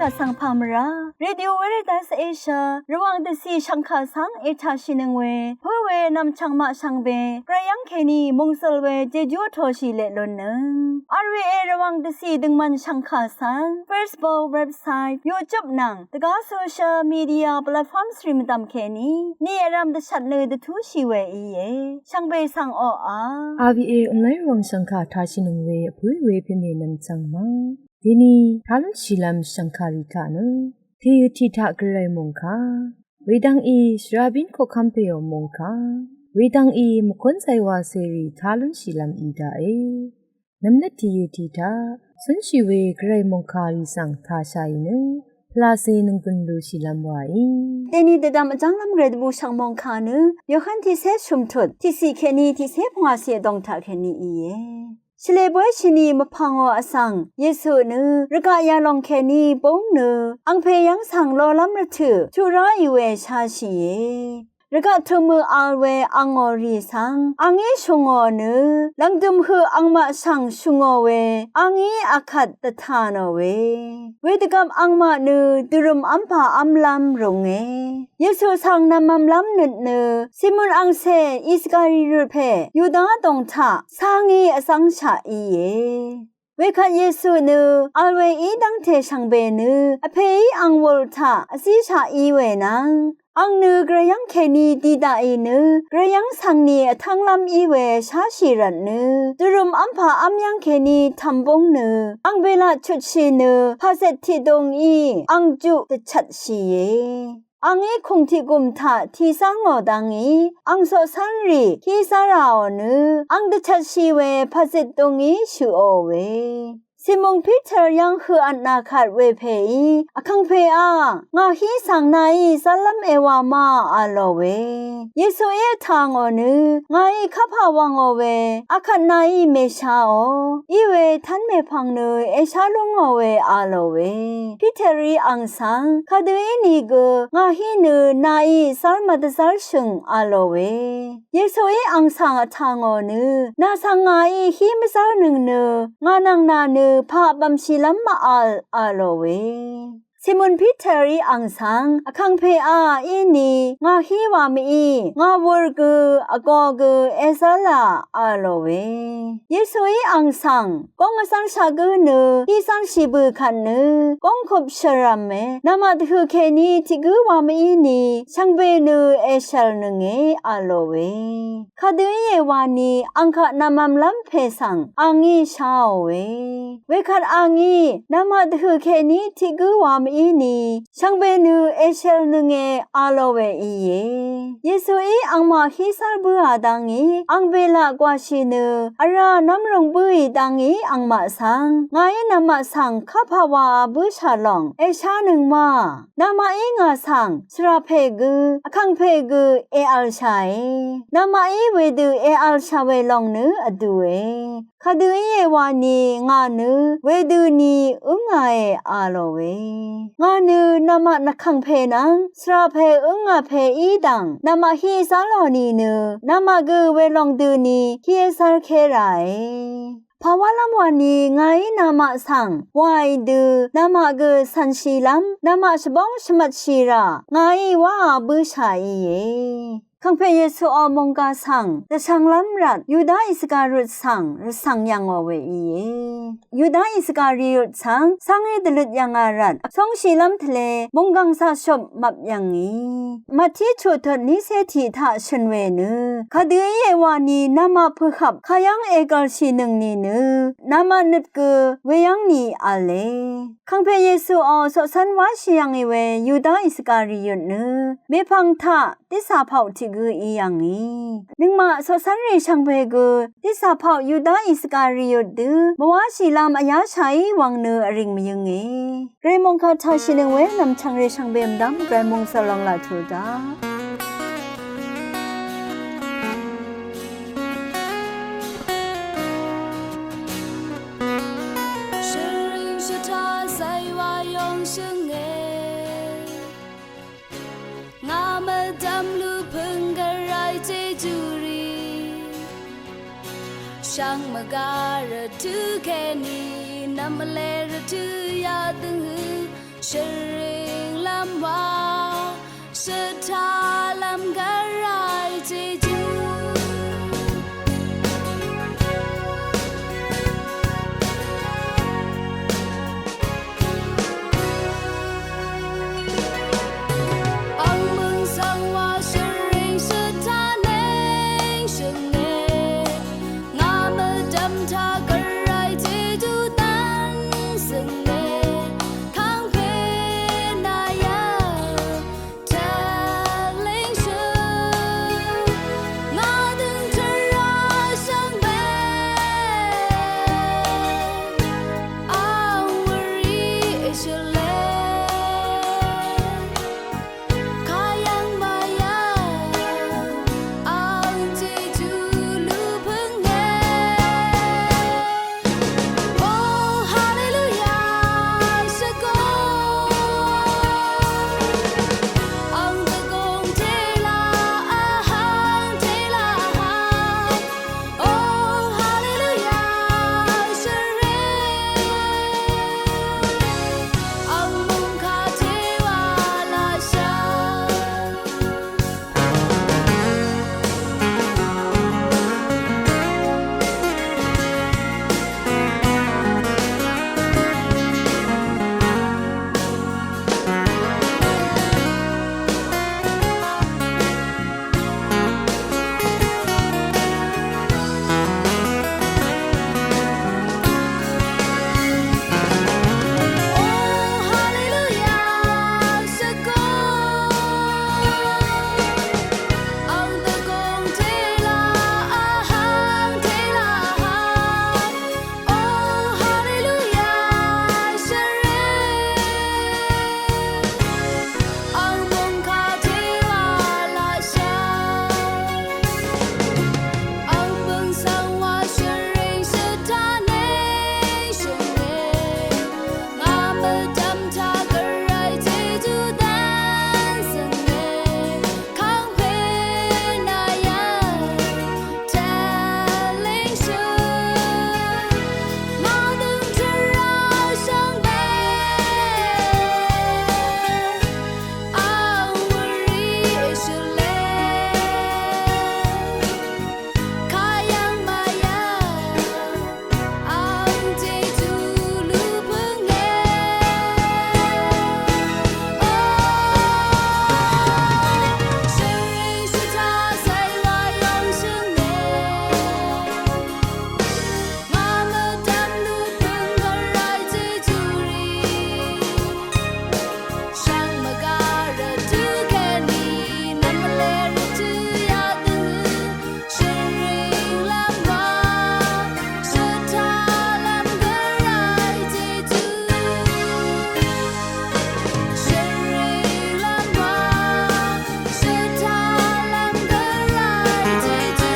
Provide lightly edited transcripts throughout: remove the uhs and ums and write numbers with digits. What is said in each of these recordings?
กะสังพามราเรดิโอเวเรตัสเอเชียระวังเดซีชังคาสังเอชาชินึงเวเพื่อเวนำชังมาชังเบกระยังเคนีมงสลเวเจจูโทชิเลลนนึงอาร์วีเอระวังเดซีดึงมันชังคาสัง Facebook เว็บไซต์ YouTube นังตะกาโซเชียลมีเดียแพลตฟอร์มสตรีมตามเคนีนี่รำเดชัดเลยเดทูชิเวอีเยชังเบสังออา RVA ออนไลน์รวงสังฆาทาชินงเวอพุยเวพิเมนันจังมาဒီနီထာလရှိလမ်စံခါရီခနတီယတိထဂရိုင်မုန်ခာဝေဒန်ဤစရာဘင်ခိုခမ်ပေယမုန်ခာဝေဒန်ဤမခွန်ဆိုင်ဝါစေရီထာလရှိလမ်ဤဒါအေနမ်နတီယတိထဆွန်ရှိဝေဂရိုင်မုန်ခါရီစံသာရှိနพลาเซนึงกุนดูชิลำวายเดนีเดดามจังลำเรดบูชังมองคานึยคันที่เซชุมทุดที่สีเคนีที่เซพงาเสียดองทาเคนีอีเยชเลบวยชินีมะพังออสังเยซูนึรกายาลองเคนีปงนึอังเพยังสังโลลัมระถือชุราอีเวชาชีเยรกะทุมืออาเวอังอรีสังอังเอชงอนึลังดุมคืออังมะสังชงอเวอังเออาคัดตะทานอเวเวดกัมอังมะนึดุรุมอัมพาอัมลัมรงเอเยซูสังนำมัมลัมนึนึซิมุนอังเซอิสการีรุเพยูดาตงทะสังเออสังชาอีเยเวคันเยซูนึอัลเวอีดังเทชังเบนึอเพยอังวลทะอสิชาอีเวนังอังนึกระยังเคนีดีดาอีนึกระยังสังนีทั้งลำอีเวชาชิรันนึดุรุมอัมพาอัมยังเคนีทำบงนึอังเวลาชุดชีนึพาเซติดงอีอังจุตชัดชีเยอังเอคงที่กุมทะที่สังอดังอีอังโซสันรีที่สาราวนึอังตชัดชีเวพาเซตงอีชูโอเวซิมงพีเตอร์ยังคืออันนาคาดเวเพอีอคังเพอางาฮีสังนายสลัมเอวามาอาโลเวเยซูเอทางอนึงาอีคับหาวังอเวอคันนายเมชาออีเวทันเมพังเนเอชาลงอเวอาโลเวพีเตอรีอังสังคาดูอีนีกงาฮีนนายสลมาดซัลชุงอาโลเวเยซูเออังสังทางอนึนาสังงาอีฮีมซานึงเนงานังนานึพาบัมชิลัมมาอาโลเวซิมุนพิเทอรีอังสังอคังเพอาอีนีงาฮีวามีงาวอร์กอกอกเอซาลาอาโลเวเยซูอีอังสังกงสังชากนที่สังชิบือคันกงคบชรามเมนามาดคือเคนีที่กวามีนีช่างเบนเอชลนึงเออาโลเวคาดือเยวานีอังคนามัมลัมเพสังอังอีชาเวเวคัดอังอีนามาดคือเคนีที่กวามีอีนีช่างเบนูเอเชลนึงเออาโลเวอีเยเยซูอีอังมาฮิซาร์บูอาดังอีอังเบลากว่าชินอาราน้ำรงบุยดังอีอังมาสังงายนามาสังข้าพาวาบุชาลองเอชาหนึ่งมานามาอีงาสังสราเพกุอคังเพกุเออัลชัยนามาอีเวดูเออัลชาเวลองนึอดูเอคาดูเยวานีงานึเวดูนีงาเออาโลเวงานูนามานักขังเพนังสระเพงาเพอีดังนามาฮีซาลอนีนูนามากูเวลองดูนีฮีซาเคไรภาวะลำวานีไงนามาสังวายดูนามากูสันชีลัมนามาชบงชมัดชีระไงว่าบูชาอีเยคังเพเยซูอมงกาสังแต่ช่างล้ำรัดยูดาอิสการุดสังหรือสังยังอเวอีเยยูดาอิสการิยุดสังเอดลุดยังอารัดสองชีล้ำทะเลมงกังซาชบมับยังอีมาที่ชุดนิเศธีทาชนเวนึคดีเยวานีนามาพึขับขยังเอกลชีนึงนีนึนามานึดกือเวยังนีอาเลคังเพเยซูอสสันวาชิยังเอเวยูดาอิสการิยุดนึเมพังทะติสาเผาทิกูอียังอีนึงมาสสันเรชังเพกูติสาเผายูดาอิสการิยุดดืมวาชิลามอายาชัยวังเนอริงมยังเอเรมงคาทาชินึงเวนำชังเรชังเบมดัมเรมงสลองลาทูดาช่างมาการะถือแค่นี้นำมาเลระถือยาตึงหือ Sharing lamwa Sita lam garai jeju Ang mừng sang wa sharing sita neng sheng ne Nga me dam ta garai jeju tan seng ne Kang pe na ya ta ling shu Nga deng ta ra sang be Ang wari ishule Kayang maya Ang jeju lu phung nghe Oh hallelujah sa con Ang ta gong thế la hang Oh hallelujah sa re Ang mong kha thế wa la sha Oh hallelujah sa con Ang ta gong thế la hang Oh hallelujah sa re Ang mong kha thế wa la sha Ang mừng sang wa sharing sita neng sheng ne Nga me dam ta garai jeju tan seng ne Kang pe na ya ta ling shu Nga deng ta ra sang be Ang wari ishule Kayang maya Ang jeju lu phung nghe Sharing sita sai wa yang sheng ne Nga me dam lu phung garai jeju ri Shang ma ga ra tu ke ni nam le ra tu ya tu Sharing lam wa Sita lam garai jeju Sharing lam wa Sita lam garai jeju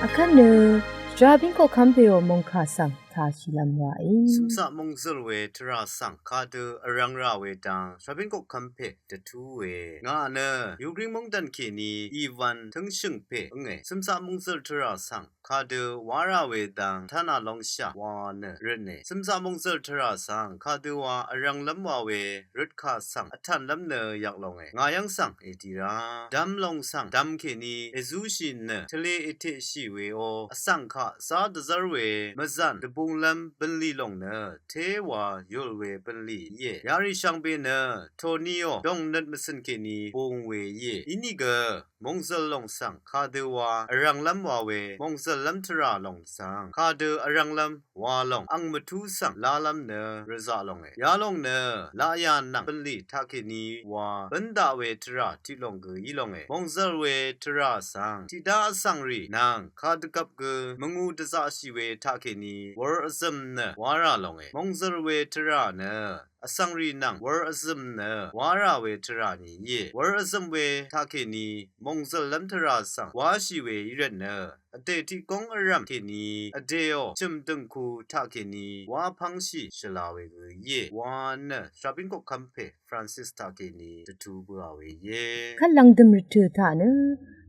Akane driving ko kampeo mongkha sang tha shilamwa Sumsa mongzul we tera sang kadu arangra we dang shabin ko kampe de tu we nga ne yugring mongdan ki ni ivan tengsheng pe nge sumsa mongzul tera sang kadu wara we dang thana longsha wa ne rene sumsa mongzul tera sang kadu wa arang lamwa we rutkha sang athan lam ne yak long nga yang sang etira dam long sang dam ki ni ezu shin ne tele ite shi we o asang kha sa dazar we mazan de bung lam benli long ne te wa yul we benli ye yari shang be ne tonio dong net mesen ke ni bung we ye ini ge mongzel long sang kadu wa arang lam wa we mongzel lam tra long sang kadu arang lam wa long ang matu sang la lam ne reza long ya long ne la ya na benli ta ke ni wa benda we tra ti long ge yi long mongzel we tra sang ti da sang ri nang kadu kap ge mengu de za shi we ta ke ni war war azam ne wara long e mongzar we tra ne asangri nang war azam ne wara we tra ni ye war azam we thake ni mongzal lam tra sang wa shi we yiret ne ate ti kong aram ke ni ade yo chim tung ku thake ni wa phang shi shla we ye wa ne shopping ko kampe Francis thake ni tu bua we ye ขันลังดมรถท่านะ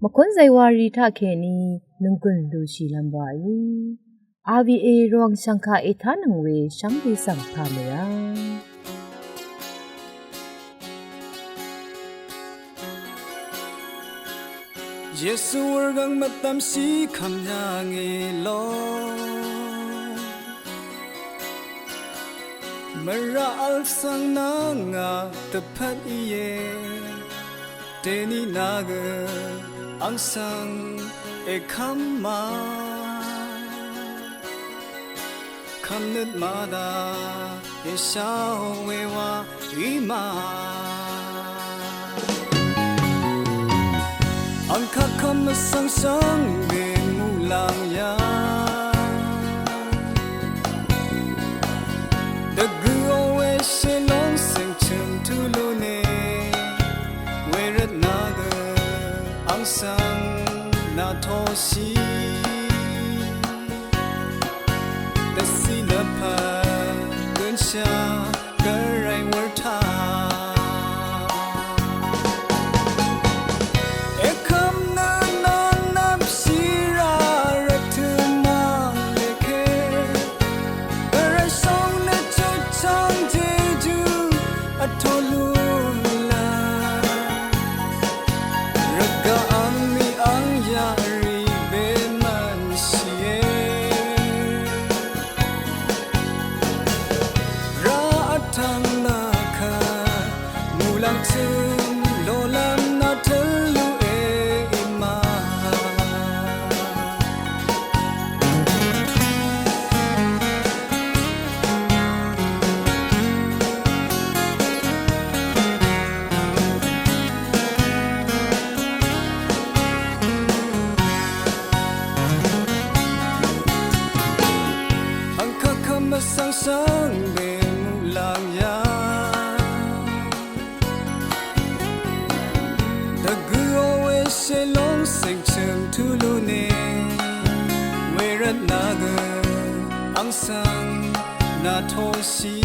มคนใจวารีท่าแค่นี้นึงกุนดูชีลำบายอาวีเอรองสังคาเอทานังเวชังดีสังพาเมีย Yesu wargang matam si kamyang ilo Mara alsang nanga tepat iye Deni naga angsang ekama Kamnut mada eshaw wewa ima Ang kakamasang sang binulang ya Dagu awe silong sing chum tulune Werat naga ang sang natoshi Dasilapa gunsha garay warta sang sang bên mulang ya the good always say long sing chum tulune werat naga ang sang na thoshi